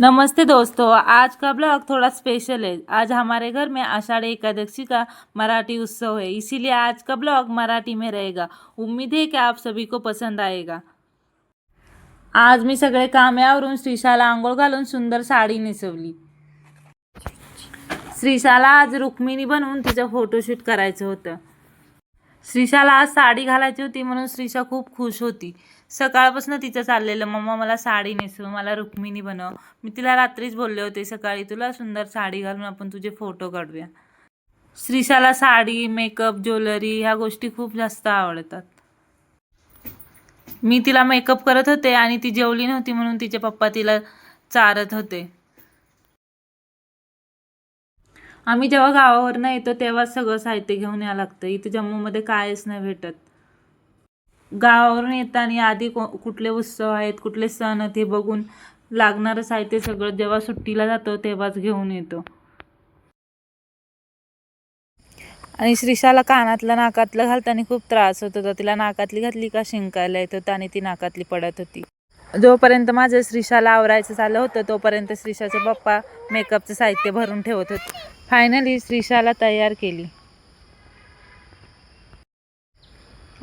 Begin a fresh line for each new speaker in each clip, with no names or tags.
नमस्ते दोस्तों, आज का ब्लॉग थोड़ा स्पेशल है। आज हमारे घर में आषाढ़ी एकादशी का मराठी उत्सव है, इसीलिए आज का ब्लॉग मराठी में रहेगा। उम्मीद है कि आप सभी को पसंद आएगा। आज मी सगळे कामे आवरून श्रीशाला आंघोळ घालून सुंदर साडी नेसवली। श्रीशाला आज रुक्मिणी बनवून तिचं फोटोशूट करायचं होतं। श्रीशाला आज साडी घालायची होती म्हणून श्रीशा खूप खुश होती। सकाळपासून तिचं चाललेलं, मम्मा मला साडी नेसव, मला रुक्मिणी बनव। मी तिला रात्रीच बोलले होते सकाळी तुला सुंदर साडी घालून आपण तुझे फोटो काढूया। श्रीशाला साडी, मेकअप, ज्वेलरी ह्या गोष्टी खूप जास्त आवडतात। मी तिला मेकअप करत होते आणि ती जेवली नव्हती म्हणून तिचे पप्पा तिला चारत होते। आम्ही जेव्हा गावावरनं येतो तेव्हा सगळं साहित्य घेऊन यावं लागतं। इथे जम्मूमध्ये काहीच नाही भेटत। गावावरून येताना आधी कुठले उत्सव आहेत, कुठले सण आहेत हे बघून लागणारं साहित्य सगळं जेव्हा सुट्टीला जातो तेव्हाच घेऊन येतो। आणि श्रीशाला कानातलं नाकातलं घालताना खूप त्रास होत होता। तिला नाकातली घातली का शिंकायला येत होतं आणि ती नाकातली पडत होती। जोपर्यंत माझं श्रीशाला आवरायचं चाललं होतं तोपर्यंत श्रीशाचे पप्पा मेकअपचं साहित्य भरून ठेवत होते। फायनली श्रीशाला तयार केली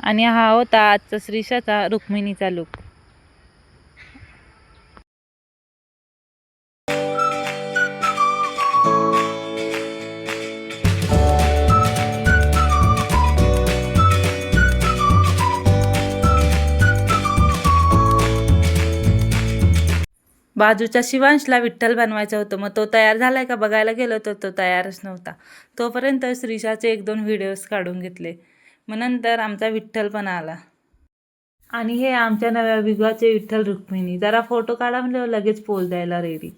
आणि हा होता आजचा श्रीशाचा रुक्मिणीचा लुक। बाजूच्या शिवांशला विठ्ठल बनवायचं होतं, मग तो तयार झालाय का बघायला गेलो तर तो तयारच नव्हता। तोपर्यंत श्रीशाचे 1-2 व्हिडिओज काढून घेतले। मग नंतर आमचा विठ्ठल पण आला आणि हे आमच्या नव्या विवाहाचे विठ्ठल रुक्मिणी। जरा फोटो काढा म्हणजे लगेच पोज द्यायला रेडी।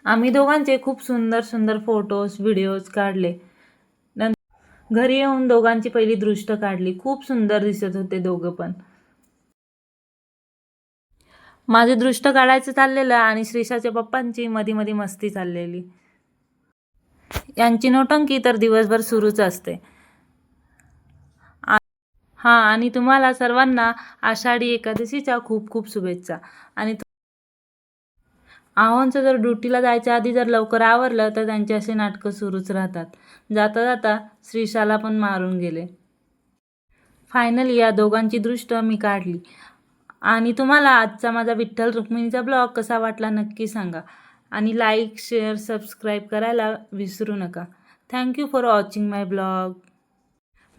आम्ही दोघांचे खूप सुंदर सुंदर फोटोज, व्हिडिओज काढले। घरी येऊन दोघांची पहिली दृष्ट काढली। खूप सुंदर दिसत होते दोघं पण। माझे दृष्ट काढायचं चाललेलं आणि श्रीशाच्या पप्पांची मध्ये मध्ये मस्ती चाललेली। यांची नोटंकी तर दिवसभर सुरूच असते। आणि तुम्हाला सर्वांना आषाढी एकादशीच्या खूप खूप शुभेच्छा। आणि आहोंचं जर ड्युटीला जायच्या आधी जर लवकर आवरलं तर त्यांचे असे नाटकं सुरूच राहतात। जाता जाता श्रीशाला पण मारून गेले। फायनली या दोघांची दृष्ट मी काढली। आणि तुम्हाला आजचा माझा विठ्ठल रुक्मिणीचा ब्लॉग कसा वाटला नक्की सांगा आणि लाईक, शेअर, सबस्क्राईब करायला विसरू नका। Thank you for watching my blog.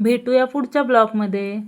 भेटूया पुढच्या ब्लॉगमध्ये।